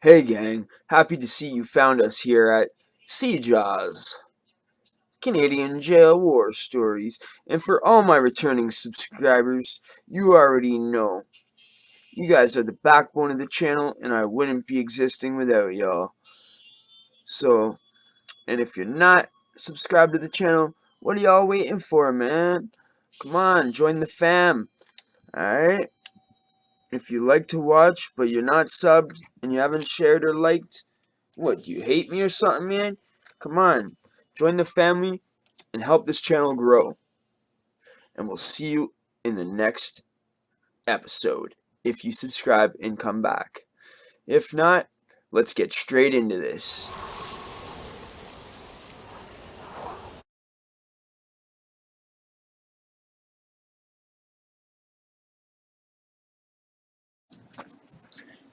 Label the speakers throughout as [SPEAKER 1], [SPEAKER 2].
[SPEAKER 1] Hey gang, happy to see you found us here at Jaws, Canadian Jail War Stories, and for all my returning subscribers, you already know, you guys are the backbone of the channel and I wouldn't be existing without y'all. So, and if you're not subscribed to the channel, what are y'all waiting for, man? Come on, join the fam, alright? If you like to watch, but you're not subbed, and you haven't shared or liked, what, do you hate me or something, man? Come on, join the family and help this channel grow. And we'll see you in the next episode if you subscribe and come back. If not, let's get straight into this.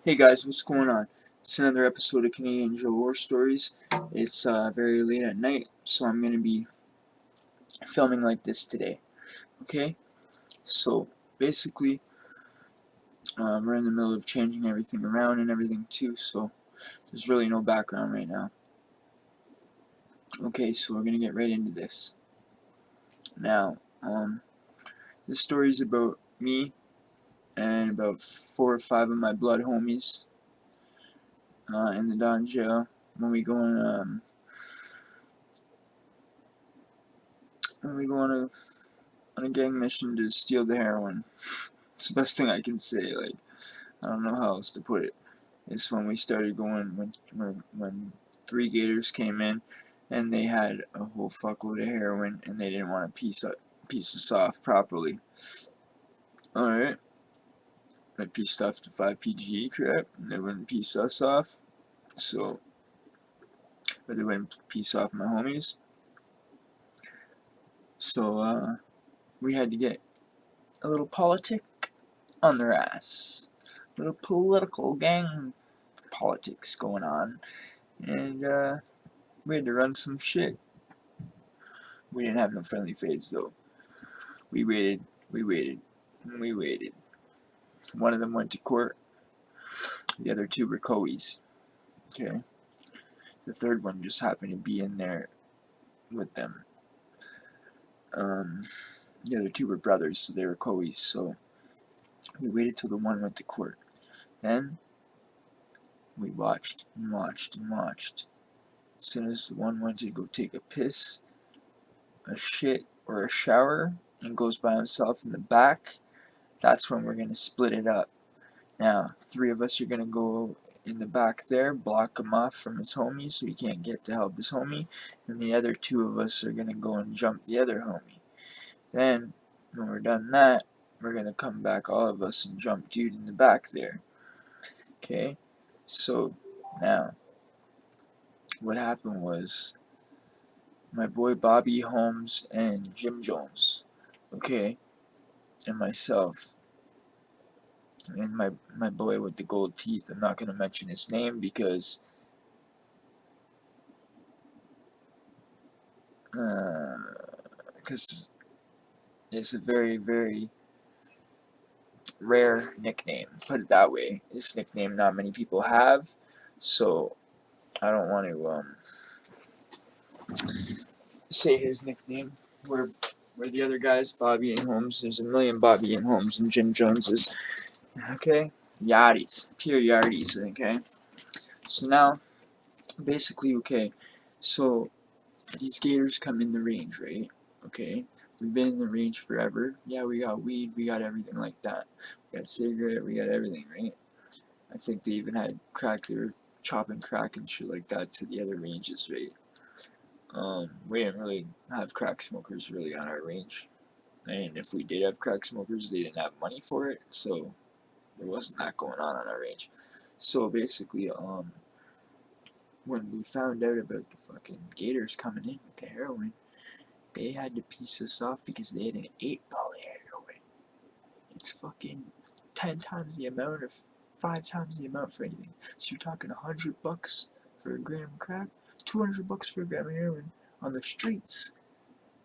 [SPEAKER 1] Hey guys, what's going on? It's another episode of Canadian Jail War Stories. It's very late at night, so I'm going to be filming like this today. Okay? So, basically, we're in the middle of changing everything around and everything too, so there's really no background right now. Okay, so we're gonna get right into this. Now, this story is about me and about 4 or 5 of my blood homies in the Don jail when we go on on a gang mission to steal the heroin. It's the best thing I can say. Like, I don't know how else to put it. It's when we started going when 3 gators came in and they had a whole fuckload of heroin and they didn't want to piece us off properly. Alright, they pieced off the 5 PG crap and they wouldn't piece us off, so, or they wouldn't piece off my homies, so we had to get a little politic on their ass, a little political gang politics going on, and we had to run some shit. We didn't have no friendly fades though. We waited, we waited, and we waited. One of them went to court, the other 2 were coeys, okay? The third one just happened to be in there with them. The other 2 were brothers, so they were coeys, so we waited till the one went to court. Then, we watched and watched and watched. As soon as the one went to go take a piss, a shit, or a shower, and goes by himself in the back, that's when we're going to split it up. Now, 3 of us are going to go in the back there, block him off from his homie so he can't get to help his homie, and the other 2 of us are going to go and jump the other homie. Then, when we're done that, we're going to come back, all of us, and jump dude in the back there. Okay? So, now, what happened was, my boy Bobby Holmes and Jim Jones, okay, and myself, and my boy with the gold teeth, I'm not going to mention his name because it's a very, very rare nickname, put it that way. This nickname not many people have, so I don't want to say his nickname. Where the other guys, Bobby and Holmes, there's a million Bobby and Holmes and Jim Joneses. Okay? Yardies. Pure yardies, okay? So now, basically, okay, so these gators come in the range, right? Okay? We've been in the range forever. Yeah, we got weed, we got everything like that. We got cigarette, we got everything, right? I think they even had crack, they were chopping crack and shit like that to the other ranges, right? We didn't really have crack smokers really on our range. And if we did have crack smokers, they didn't have money for it, so there wasn't that going on our range. So basically, when we found out about the fucking gators coming in with the heroin, they had to piece us off because they had an $8 heroin. It's fucking 10 times the amount or 5 times the amount for anything. So you're talking $100 for a gram of crack, $200 for a gram of heroin on the streets.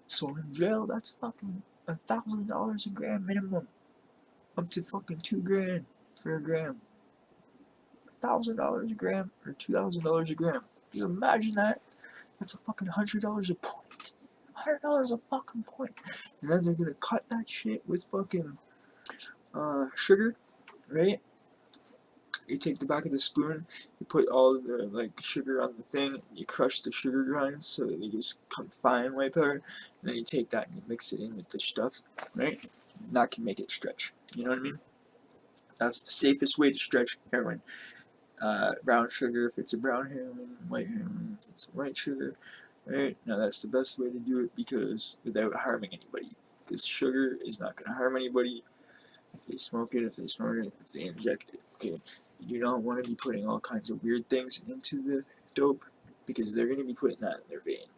[SPEAKER 1] So in jail, that's fucking $1,000 a gram minimum, up to fucking $2 grand for a gram. $1,000 a gram or $2,000 a gram. You imagine that? That's a fucking $100 a point. $100 a fucking point. And then they're gonna cut that shit with fucking sugar, right? You take the back of the spoon, you put all the like sugar on the thing, you crush the sugar grinds so that they just come fine white powder, and then you take that and you mix it in with the stuff, right? And that can make it stretch. You know what I mean? That's the safest way to stretch heroin. Brown sugar if it's a brown heroin, white heroin if it's a white sugar, right? Now that's the best way to do it because without harming anybody. Because sugar is not going to harm anybody if they smoke it, if they snort it, if they inject it. Okay, you don't want to be putting all kinds of weird things into the dope because they're going to be putting that in their vein.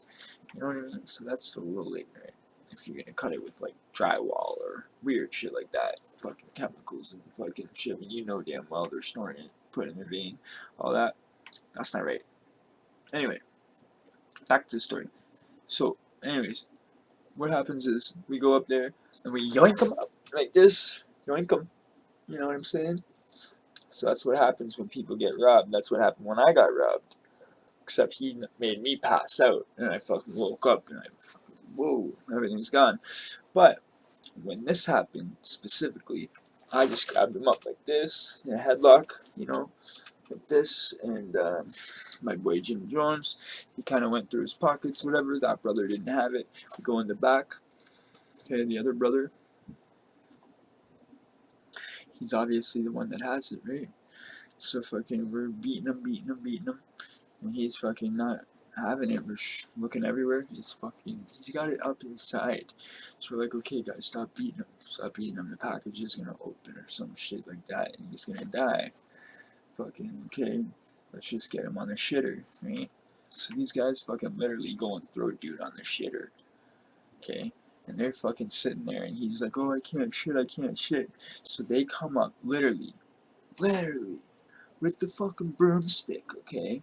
[SPEAKER 1] You know what I mean? So that's a little ignorant. If you're going to cut it with like drywall or weird shit like that, fucking chemicals and fucking shit when you know damn well they're snorting it, put it in their vein, all that, that's not right. Anyway, back to the story. So, anyways, what happens is we go up there and we yoink them up like this, yoink them. You know what I'm saying? So that's what happens when people get robbed. That's what happened when I got robbed. Except he made me pass out, and I fucking woke up, and whoa, everything's gone. But when this happened specifically, I just grabbed him up like this in a headlock, you know, like this, and my boy Jim Jones, he kind of went through his pockets, whatever. That brother didn't have it. We go in the back. Okay, the other brother, he's obviously the one that has it, right? So fucking, we're beating him. And he's fucking not having it. We're looking everywhere. He's got it up inside. So we're like, okay, guys, stop beating him. Stop beating him. The package is gonna open or some shit like that, and he's gonna die. Fucking, okay, let's just get him on the shitter, right? So these guys fucking literally go and throw a dude on the shitter, okay? And they're fucking sitting there, and he's like, oh, I can't shit. So they come up, literally, with the fucking broomstick, okay?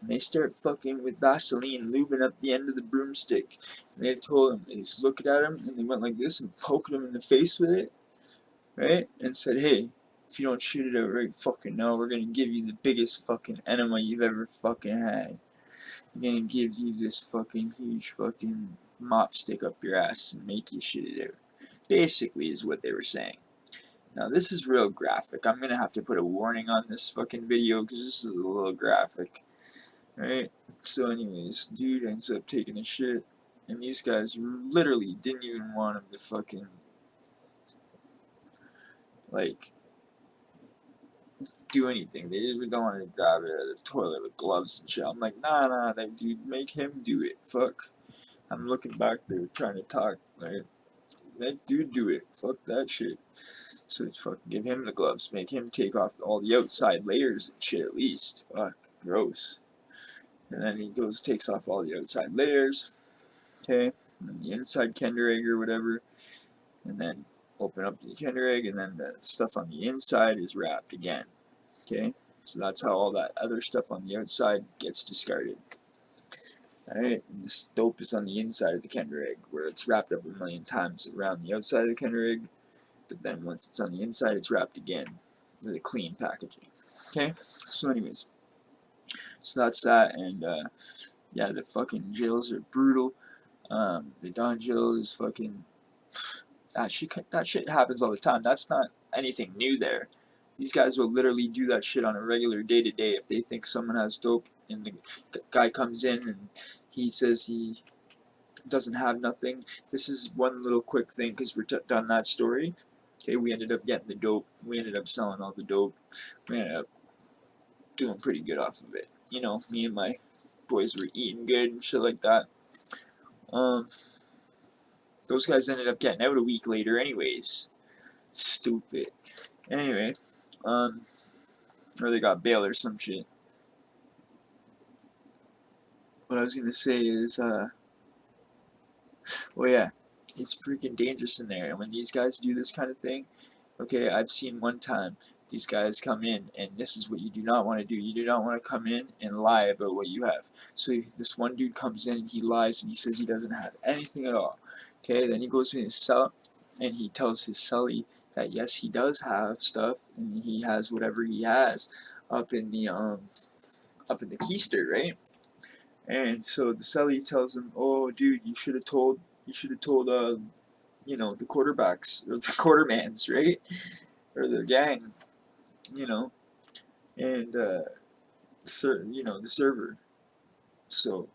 [SPEAKER 1] And they start fucking with Vaseline, lubing up the end of the broomstick. And they told him, they just looked at him, and they went like this and poked him in the face with it, right? And said, hey, if you don't shoot it out right fucking now, we're gonna give you the biggest fucking enema you've ever fucking had. We're gonna give you this fucking huge fucking mop stick up your ass and make you shit it out. Basically is what they were saying. Now this is real graphic. I'm gonna have to put a warning on this fucking video because this is a little graphic. Right? So anyways, dude ends up taking a shit, and these guys literally didn't even want him to fucking, like, do anything. They just don't want to grab it out of the toilet with gloves and shit. I'm like, nah, that dude, make him do it. Fuck. I'm looking back there trying to talk, like, let dude do it. Fuck that shit. So fucking give him the gloves. Make him take off all the outside layers and shit at least. Fuck. Gross. And then he goes, takes off all the outside layers, okay, and then the inside Kinder Egg or whatever, and then open up the Kinder Egg, and then the stuff on the inside is wrapped again, okay, so that's how all that other stuff on the outside gets discarded. Alright, this dope is on the inside of the Kinder Egg, where it's wrapped up a million times around the outside of the Kinder Egg, but then once it's on the inside, it's wrapped again with a clean packaging, okay, so anyways, so that's that, and yeah, the fucking jails are brutal. The Don jail is fucking, that shit happens all the time. That's not anything new there. These guys will literally do that shit on a regular day to day if they think someone has dope and the guy comes in and he says he doesn't have nothing. This is one little quick thing because we're done that story. Okay, we ended up getting the dope. We ended up selling all the dope. We ended up doing pretty good off of it. You know, me and my boys were eating good and shit like that. Those guys ended up getting out a week later anyways. Stupid. Anyway, or they got bail or some shit. What I was gonna say is, well yeah, it's freaking dangerous in there, and when these guys do this kind of thing, okay, I've seen one time, these guys come in, and this is what you do not want to do. You do not want to come in and lie about what you have. So this one dude comes in, and he lies, and he says he doesn't have anything at all. Okay, then he goes in his cell, and he tells his cellie that yes, he does have stuff, and he has whatever he has. up in the keister, right? And so the celly tells him, "Oh, dude, you should have told the quarterbacks or the quartermans, right, or the gang, you know, and the server, so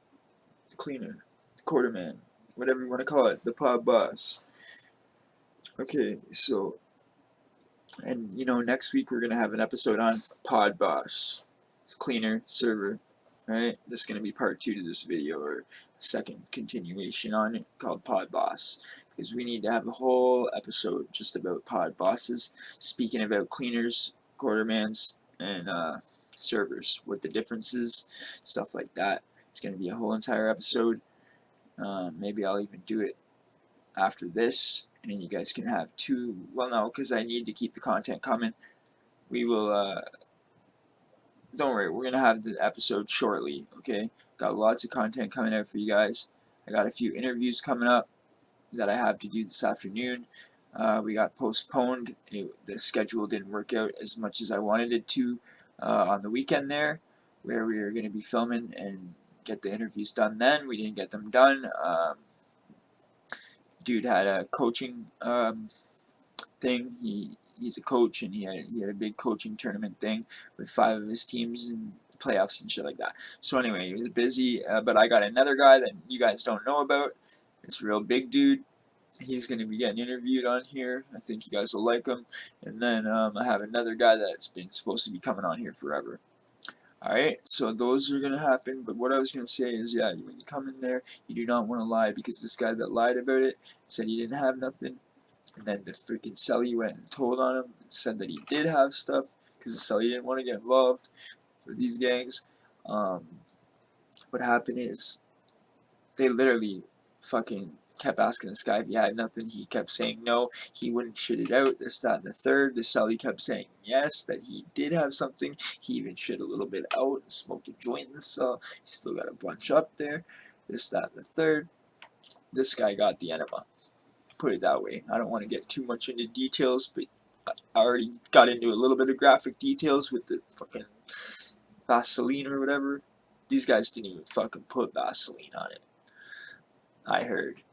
[SPEAKER 1] the cleaner, the quarterman, whatever you want to call it, the pod boss." Okay, so and next week we're gonna have an episode on pod boss, cleaner, server. Right, this is going to be part 2 to this video, or a second continuation on it, called Pod Boss, because we need to have a whole episode just about pod bosses, speaking about cleaners, quartermans, and servers, what the differences, stuff like that. It's going to be a whole entire episode. Maybe I'll even do it after this, and you guys can have 2. Well, no, because I need to keep the content coming. We will don't worry, we're gonna have the episode shortly, okay? Got lots of content coming out for you guys. I got a few interviews coming up that I have to do this afternoon. We got postponed. The schedule didn't work out as much as I wanted it to on the weekend there, where we were going to be filming and get the interviews done then. We didn't get them done. Dude had a coaching thing. He's a coach, and he had a big coaching tournament thing with 5 of his teams and playoffs and shit like that. So anyway, he was busy, but I got another guy that you guys don't know about. It's a real big dude. He's going to be getting interviewed on here. I think you guys will like him. And then I have another guy that's been supposed to be coming on here forever. Alright, so those are going to happen. But what I was going to say is, yeah, when you come in there, you do not want to lie, because this guy that lied about it said he didn't have nothing. And then the freaking celly went and told on him and said that he did have stuff, because the celly didn't want to get involved with these gangs. What happened is, they literally fucking kept asking this guy if he had nothing. He kept saying no. He wouldn't shit it out. This, that, and the third. The celly kept saying yes, that he did have something. He even shit a little bit out and smoked a joint in the cell. He still got a bunch up there. This, that, and the third. This guy got the enema. Put it that way. I don't want to get too much into details, but I already got into a little bit of graphic details with the fucking Vaseline or whatever. These guys didn't even fucking put Vaseline on it. I heard.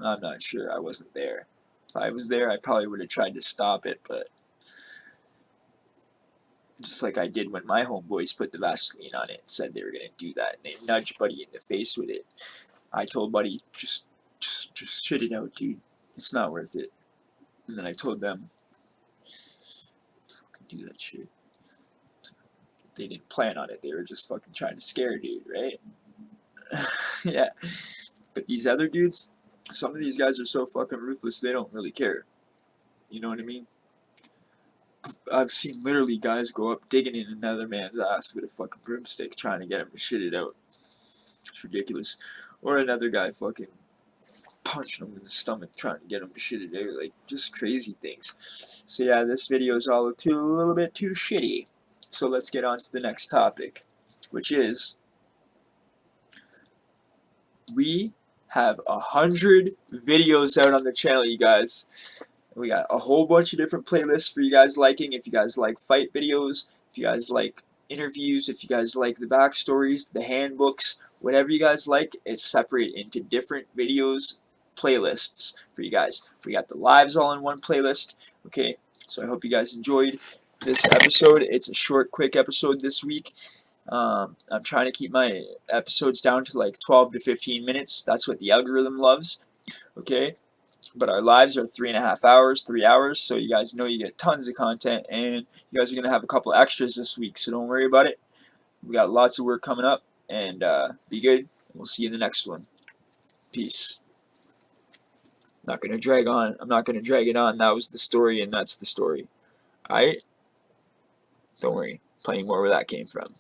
[SPEAKER 1] I'm not sure. I wasn't there. If I was there, I probably would have tried to stop it, but just like I did when my homeboys put the Vaseline on it and said they were going to do that, and they nudged Buddy in the face with it. I told Buddy, just shit it out, dude. It's not worth it. And then I told them, fucking do that shit. They didn't plan on it. They were just fucking trying to scare a dude, right? Yeah. But these other dudes, some of these guys are so fucking ruthless, they don't really care. You know what I mean? I've seen literally guys go up digging in another man's ass with a fucking broomstick trying to get him to shit it out. It's ridiculous. Or another guy fucking punching him in the stomach trying to get him to shit it out. Like, just crazy things. So yeah, this video is all a little bit too shitty. So let's get on to the next topic, which is, we have 100 videos out on the channel, you guys. We got a whole bunch of different playlists for you guys liking. If you guys like fight videos, if you guys like interviews, if you guys like the backstories, the handbooks, whatever you guys like, it's separated into different videos, playlists for you guys. We got the lives all in one playlist. Okay, so I hope you guys enjoyed this episode. It's a short, quick episode this week. I'm trying to keep my episodes down to like 12 to 15 minutes. That's what the algorithm loves. Okay, but our lives are 3.5 hours, 3 hours, so you guys know you get tons of content, and you guys are going to have a couple extras this week, so don't worry about it. We got lots of work coming up, and be good. We'll see you in the next one. Peace. Not going to drag on. I'm not going to drag it on. That was the story, and that's the story. Alright? Don't worry. Plenty more where that came from.